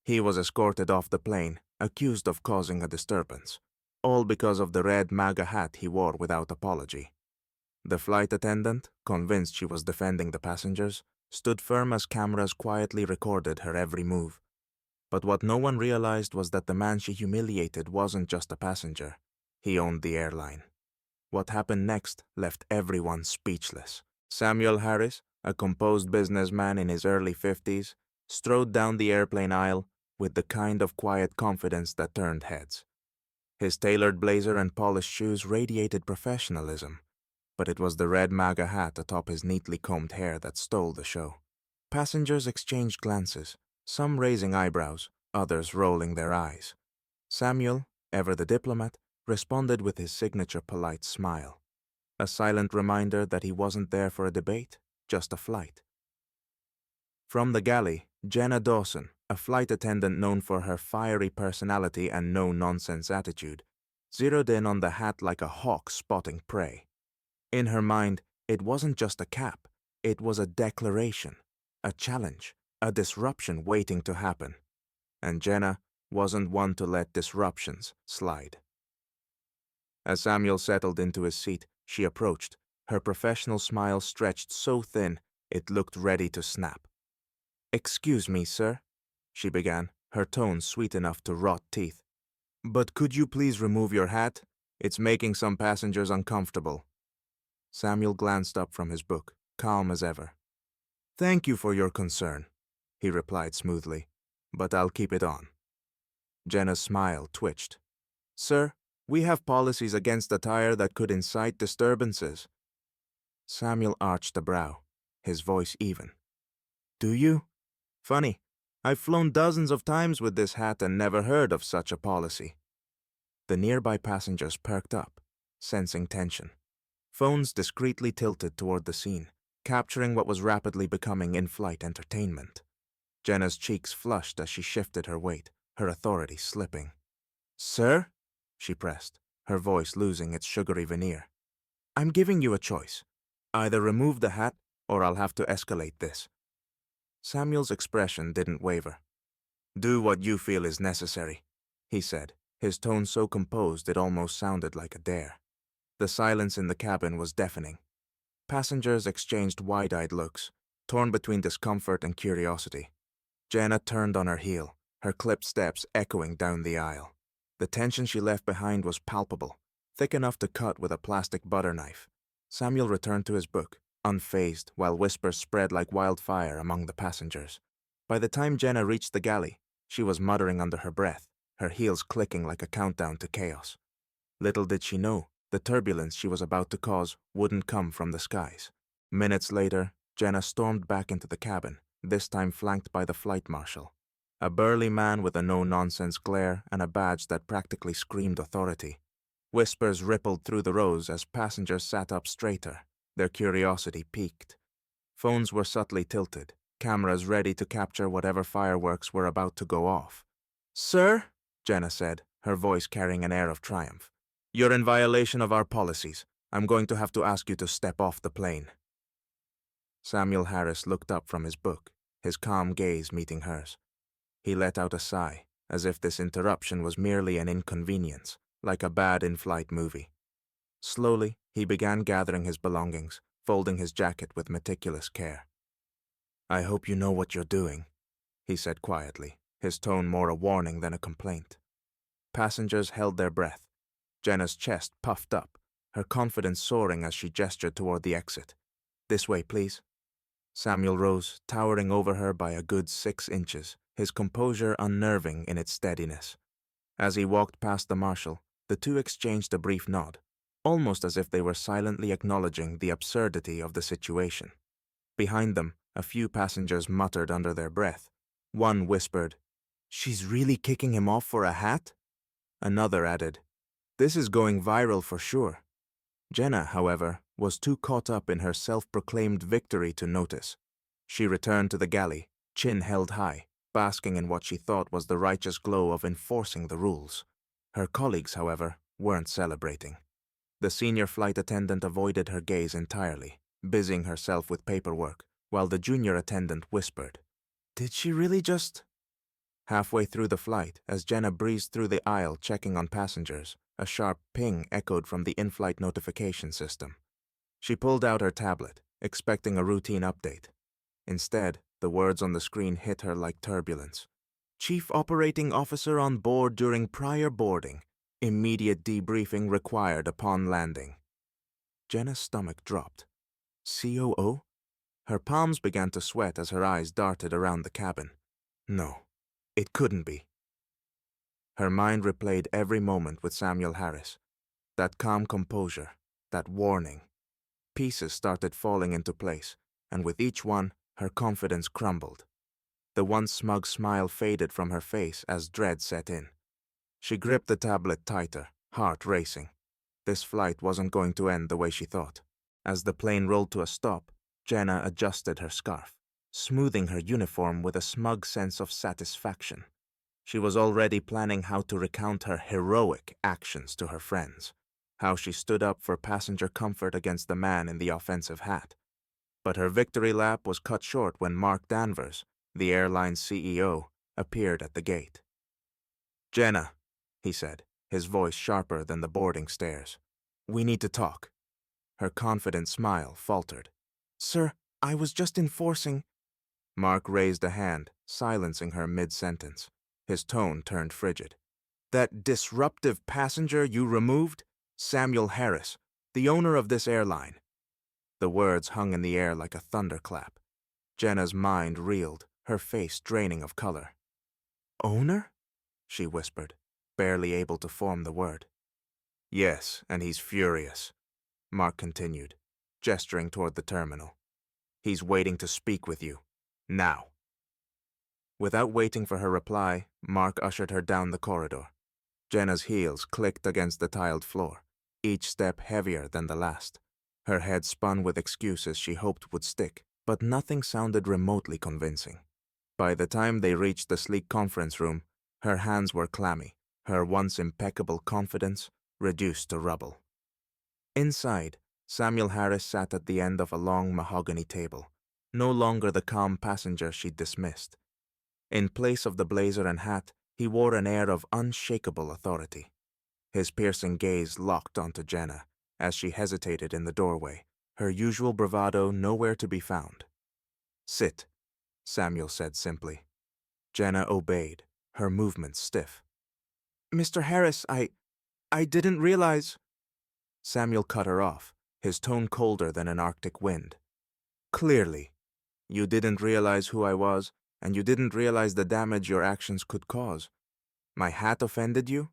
He was escorted off the plane, accused of causing a disturbance, all because of the red MAGA hat he wore without apology. The flight attendant, convinced she was defending the passengers, stood firm as cameras quietly recorded her every move. But what no one realized was that the man she humiliated wasn't just a passenger. He owned the airline. What happened next left everyone speechless. Samuel Harris, a composed businessman in his early 50s, strode down the airplane aisle with the kind of quiet confidence that turned heads. His tailored blazer and polished shoes radiated professionalism, but it was the red MAGA hat atop his neatly combed hair that stole the show. Passengers exchanged glances, some raising eyebrows, others rolling their eyes. Samuel, ever the diplomat, responded with his signature polite smile, a silent reminder that he wasn't there for a debate, just a flight. From the galley, Jenna Dawson, a flight attendant known for her fiery personality and no-nonsense attitude, zeroed in on the hat like a hawk spotting prey. In her mind, it wasn't just a cap, it was a declaration, a challenge, a disruption waiting to happen. And Jenna wasn't one to let disruptions slide. As Samuel settled into his seat, she approached, her professional smile stretched so thin it looked ready to snap. "Excuse me, sir," she began, her tone sweet enough to rot teeth. "But could you please remove your hat? It's making some passengers uncomfortable." Samuel glanced up from his book, calm as ever. "Thank you for your concern," he replied smoothly, "but I'll keep it on." Jenna's smile twitched. "Sir, we have policies against attire that could incite disturbances." Samuel arched a brow, his voice even. "Do you? Funny, I've flown dozens of times with this hat and never heard of such a policy." The nearby passengers perked up, sensing tension. Phones discreetly tilted toward the scene, capturing what was rapidly becoming in-flight entertainment. Jenna's cheeks flushed as she shifted her weight, her authority slipping. "Sir?" she pressed, her voice losing its sugary veneer. "I'm giving you a choice. Either remove the hat, or I'll have to escalate this." Samuel's expression didn't waver. "Do what you feel is necessary," he said, his tone so composed it almost sounded like a dare. The silence in the cabin was deafening. Passengers exchanged wide-eyed looks, torn between discomfort and curiosity. Jenna turned on her heel, her clipped steps echoing down the aisle. The tension she left behind was palpable, thick enough to cut with a plastic butter knife. Samuel returned to his book, unfazed, while whispers spread like wildfire among the passengers. By the time Jenna reached the galley, she was muttering under her breath, her heels clicking like a countdown to chaos. Little did she know, the turbulence she was about to cause wouldn't come from the skies. Minutes later, Jenna stormed back into the cabin, this time flanked by the flight marshal, a burly man with a no-nonsense glare and a badge that practically screamed authority. Whispers rippled through the rows as passengers sat up straighter, their curiosity piqued. Phones were subtly tilted, cameras ready to capture whatever fireworks were about to go off. "Sir," Jenna said, her voice carrying an air of triumph, "you're in violation of our policies. I'm going to have to ask you to step off the plane." Samuel Harris looked up from his book, his calm gaze meeting hers. He let out a sigh, as if this interruption was merely an inconvenience, like a bad in-flight movie. Slowly, he began gathering his belongings, folding his jacket with meticulous care. "I hope you know what you're doing," he said quietly, his tone more a warning than a complaint. Passengers held their breath. Jenna's chest puffed up, her confidence soaring as she gestured toward the exit. "This way, please." Samuel rose, towering over her by a good 6 inches, his composure unnerving in its steadiness. As he walked past the marshal, the two exchanged a brief nod, almost as if they were silently acknowledging the absurdity of the situation. Behind them, a few passengers muttered under their breath. One whispered, "She's really kicking him off for a hat?" Another added, "This is going viral for sure." Jenna, however, was too caught up in her self-proclaimed victory to notice. She returned to the galley, chin held high, basking in what she thought was the righteous glow of enforcing the rules. Her colleagues, however, weren't celebrating. The senior flight attendant avoided her gaze entirely, busying herself with paperwork, while the junior attendant whispered, "Did she really just..." Halfway through the flight, as Jenna breezed through the aisle checking on passengers, a sharp ping echoed from the in-flight notification system. She pulled out her tablet, expecting a routine update. Instead, the words on the screen hit her like turbulence. Chief Operating Officer on board during prior boarding. Immediate debriefing required upon landing. Jenna's stomach dropped. COO? Her palms began to sweat as her eyes darted around the cabin. No, it couldn't be. Her mind replayed every moment with Samuel Harris. That calm composure, that warning. Pieces started falling into place, and with each one, her confidence crumbled. The once smug smile faded from her face as dread set in. She gripped the tablet tighter, heart racing. This flight wasn't going to end the way she thought. As the plane rolled to a stop, Jenna adjusted her scarf, smoothing her uniform with a smug sense of satisfaction. She was already planning how to recount her heroic actions to her friends, how she stood up for passenger comfort against the man in the offensive hat. But her victory lap was cut short when Mark Danvers, the airline's CEO, appeared at the gate. "Jenna," he said, his voice sharper than the boarding stairs. "We need to talk." Her confident smile faltered. "Sir, I was just enforcing—" Mark raised a hand, silencing her mid-sentence. His tone turned frigid. "That disruptive passenger you removed? Samuel Harris, the owner of this airline." The words hung in the air like a thunderclap. Jenna's mind reeled, her face draining of color. "Owner?" she whispered, barely able to form the word. "Yes, and he's furious," Mark continued, gesturing toward the terminal. "He's waiting to speak with you. Now." Without waiting for her reply, Mark ushered her down the corridor. Jenna's heels clicked against the tiled floor, each step heavier than the last. Her head spun with excuses she hoped would stick, but nothing sounded remotely convincing. By the time they reached the sleek conference room, her hands were clammy, her once impeccable confidence reduced to rubble. Inside, Samuel Harris sat at the end of a long mahogany table, no longer the calm passenger she'd dismissed. In place of the blazer and hat, he wore an air of unshakable authority. His piercing gaze locked onto Jenna as she hesitated in the doorway, her usual bravado nowhere to be found. "Sit," Samuel said simply. Jenna obeyed, her movements stiff. "Mr. Harris, I didn't realize—" Samuel cut her off, his tone colder than an Arctic wind. "Clearly, you didn't realize who I was, and you didn't realize the damage your actions could cause. My hat offended you?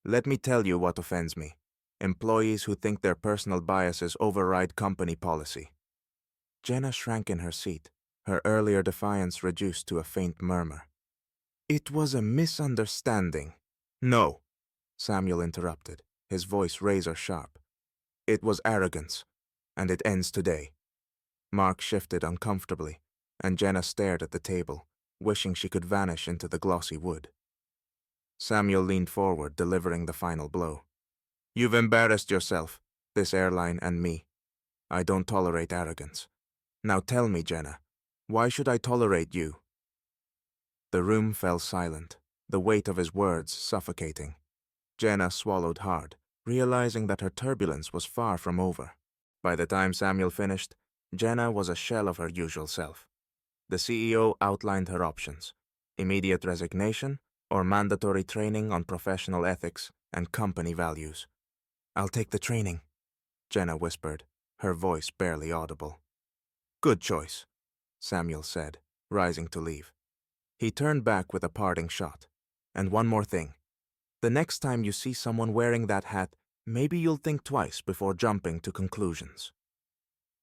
Let me tell you what offends me. Employees who think their personal biases override company policy." Jenna shrank in her seat, her earlier defiance reduced to a faint murmur. "It was a misunderstanding." "No," Samuel interrupted, his voice razor-sharp. "It was arrogance, and it ends today." Mark shifted uncomfortably, and Jenna stared at the table, wishing she could vanish into the glossy wood. Samuel leaned forward, delivering the final blow. "You've embarrassed yourself, this airline and me. I don't tolerate arrogance. Now tell me, Jenna, why should I tolerate you?" The room fell silent, the weight of his words suffocating. Jenna swallowed hard, realizing that her turbulence was far from over. By the time Samuel finished, Jenna was a shell of her usual self. The CEO outlined her options: immediate resignation or mandatory training on professional ethics and company values. "I'll take the training," Jenna whispered, her voice barely audible. "Good choice," Samuel said, rising to leave. He turned back with a parting shot. "And one more thing. The next time you see someone wearing that hat, maybe you'll think twice before jumping to conclusions."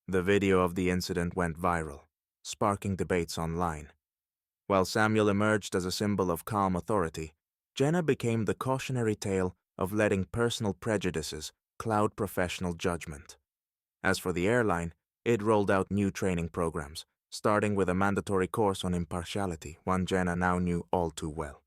The video of the incident went viral, sparking debates online. While Samuel emerged as a symbol of calm authority, Jenna became the cautionary tale of letting personal prejudices cloud professional judgment. As for the airline, it rolled out new training programs, starting with a mandatory course on impartiality, one Jenna now knew all too well.